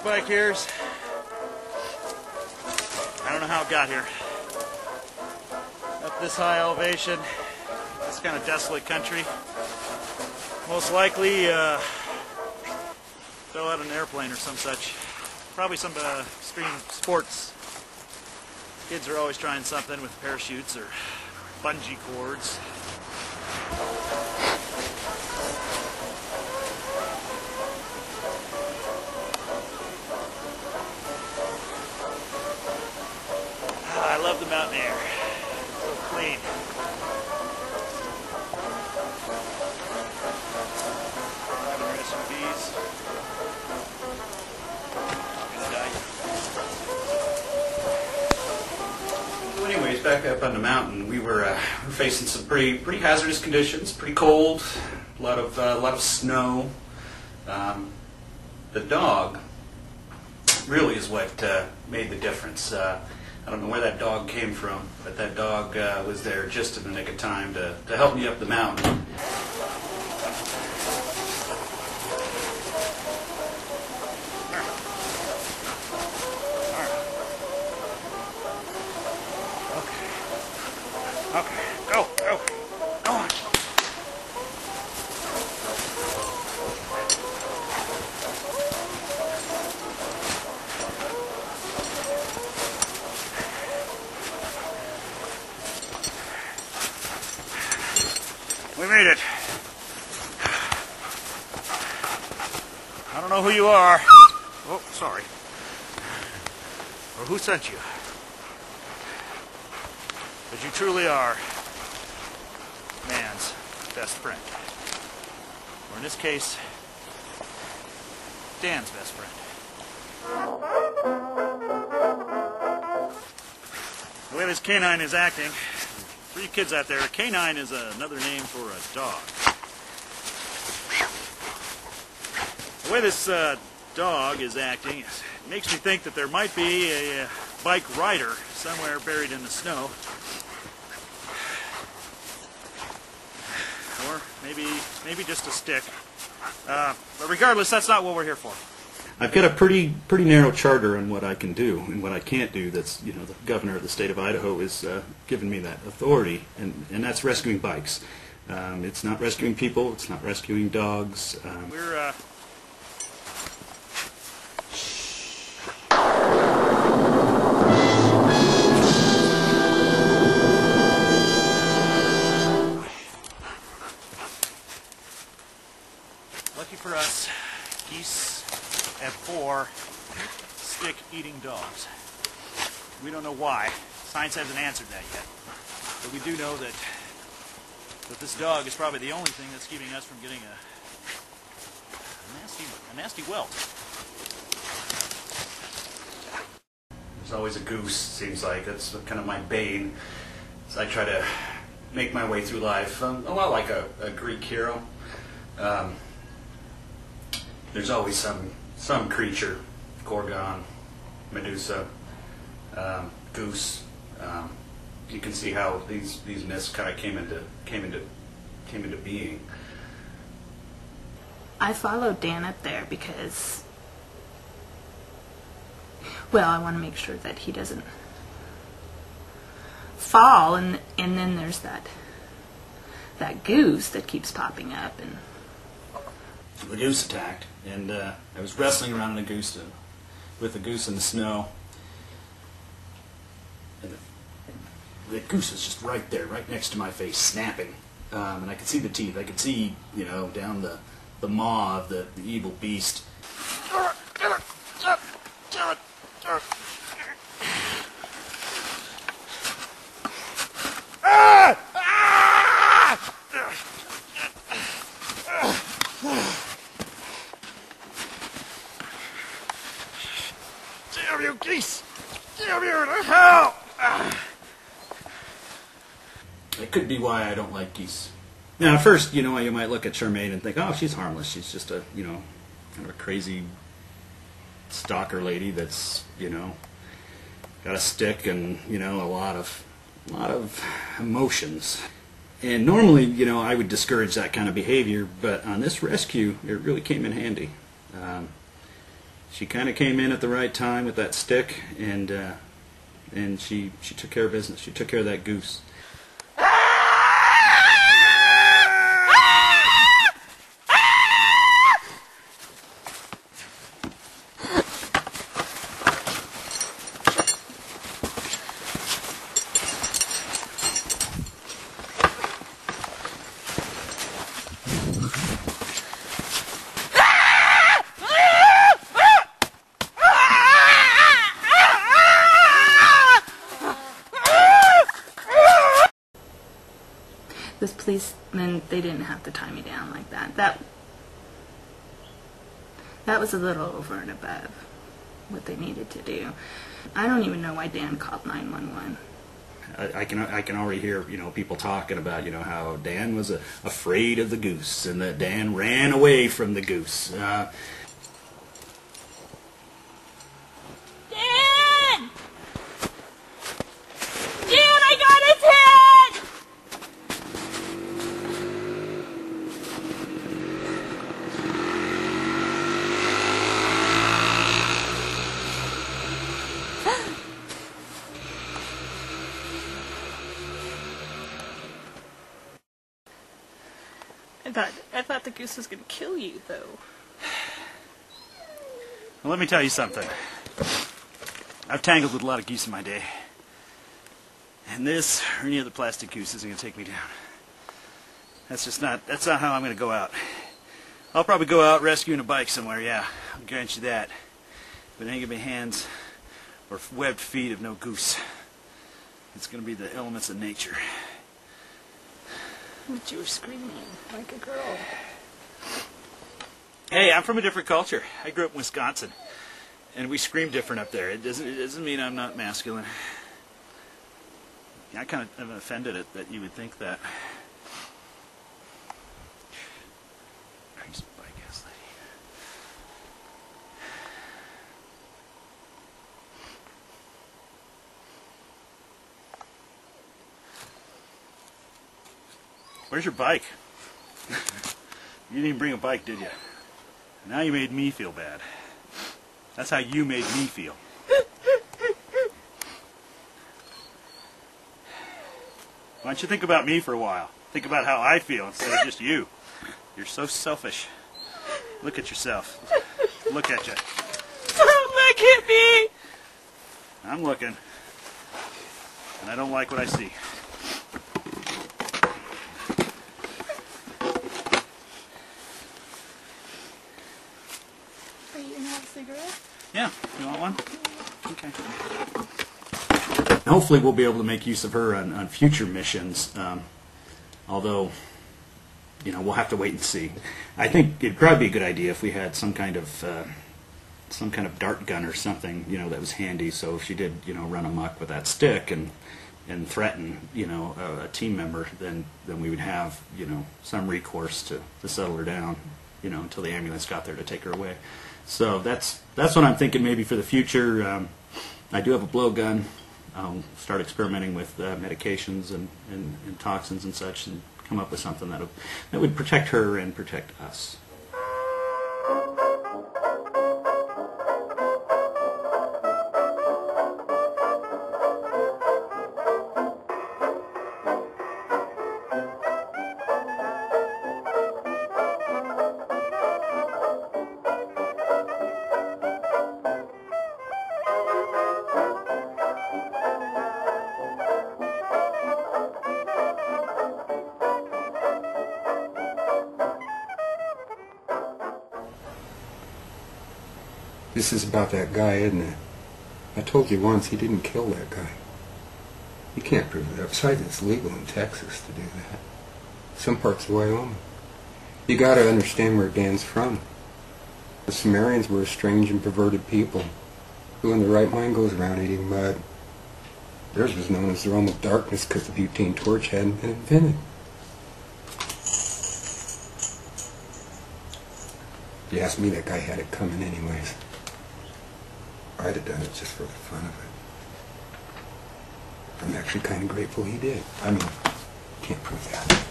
bike here's, I don't know how it got here. Up this high elevation, this kind of desolate country. Most likely fell out of an airplane or some such. Probably some extreme sports. Kids are always trying something with parachutes or bungee cords. I love the mountain air. So clean. Driving our SUVs. Anyways, back up on the mountain, we were facing some pretty hazardous conditions. Pretty cold, a lot of snow. The dog really is what made the difference. I don't know where that dog came from, but that dog was there just in the nick of time to help me up the mountain. Okay, go, go on. We made it. I don't know who you are. Oh, sorry. Or who sent you. But you truly are man's best friend. Or in this case, Dan's best friend. The way this canine is acting, for you kids out there, a canine is another name for a dog. The way this dog is acting makes me think that there might be a bike rider somewhere buried in the snow. Or maybe just a stick. But regardless, that's not what we're here for. I've got a pretty narrow charter on what I can do and what I can't do. That's, the governor of the state of Idaho is given me that authority, and that's rescuing bikes. It's not rescuing people. It's not rescuing dogs. We're lucky for us, geese have 4 stick-eating dogs. We don't know why. Science hasn't answered that yet. But we do know that this dog is probably the only thing that's keeping us from getting a nasty welt. There's always a goose, seems like. That's kind of my bane. As I try to make my way through life. A lot like a Greek hero. There's always some creature, Gorgon, Medusa, goose. You can see how these myths kind of came into being. I followed Dan up there because, well, I want to make sure that he doesn't fall, and then there's that goose that keeps popping up, and the goose attacked, and I was wrestling around with the goose in the snow, and the goose was just right there, right next to my face, snapping, and I could see the teeth. I could see, down the maw of the evil beast. Damn you geese! Damn you to hell! That could be why I don't like geese. Now, at first, you might look at Charmagne and think, oh, she's harmless. She's just a, kind of a crazy stalker lady that's, got a stick and, a lot of emotions. And normally, I would discourage that kind of behavior, but on this rescue, it really came in handy. she kind of came in at the right time with that stick, and she took care of business. She took care of that goose. Those policemen, they didn't have to tie me down like that. That was a little over and above what they needed to do. I don't even know why Dan called 911. I can already hear, you know, people talking about, you know, how Dan was afraid of the goose and that Dan ran away from the goose. Dan! Dan, I got his head! I thought the goose was going to kill you, though. Well, let me tell you something. I've tangled with a lot of geese in my day. And this, or any other plastic goose, isn't going to take me down. That's not how I'm going to go out. I'll probably go out rescuing a bike somewhere, yeah. I'll grant you that. But it ain't going to be hands or webbed feet of no goose. It's going to be the elements of nature. But you were screaming like a girl. Hey, I'm from a different culture. I grew up in Wisconsin, and we scream different up there. It doesn't mean I'm not masculine. I kind of am offended at that you would think that. Nice bike, ass lady. Where's your bike? You didn't even bring a bike, did you? Now you made me feel bad. That's how you made me feel. Why don't you think about me for a while? Think about how I feel instead of just you. You're so selfish. Look at yourself. Look at you. Don't look at me! I'm looking. And I don't like what I see. Are you going to have a cigarette? Yeah. You want one? Okay. Hopefully we'll be able to make use of her on future missions. Although, you know, we'll have to wait and see. I think it'd probably be a good idea if we had some kind of dart gun or something, you know, that was handy. So if she did, you know, run amok with that stick and threaten, you know, a team member, then we would have, you know, some recourse to settle her down, you know, until the ambulance got there to take her away. So that's what I'm thinking maybe for the future. I do have a blowgun. I'll start experimenting with medications and toxins and such, and come up with something that would protect her and protect us. This is about that guy, isn't it? I told you once he didn't kill that guy. You can't prove it. Besides, it's legal in Texas to do that. Some parts of Wyoming. You gotta understand where Dan's from. The Sumerians were a strange and perverted people. Who in the right mind goes around eating mud? Theirs was known as the realm of darkness because the butane torch hadn't been invented. If you ask me, that guy had it coming anyways. I'd have done it just for the fun of it. I'm actually kind of grateful he did. I mean, can't prove that.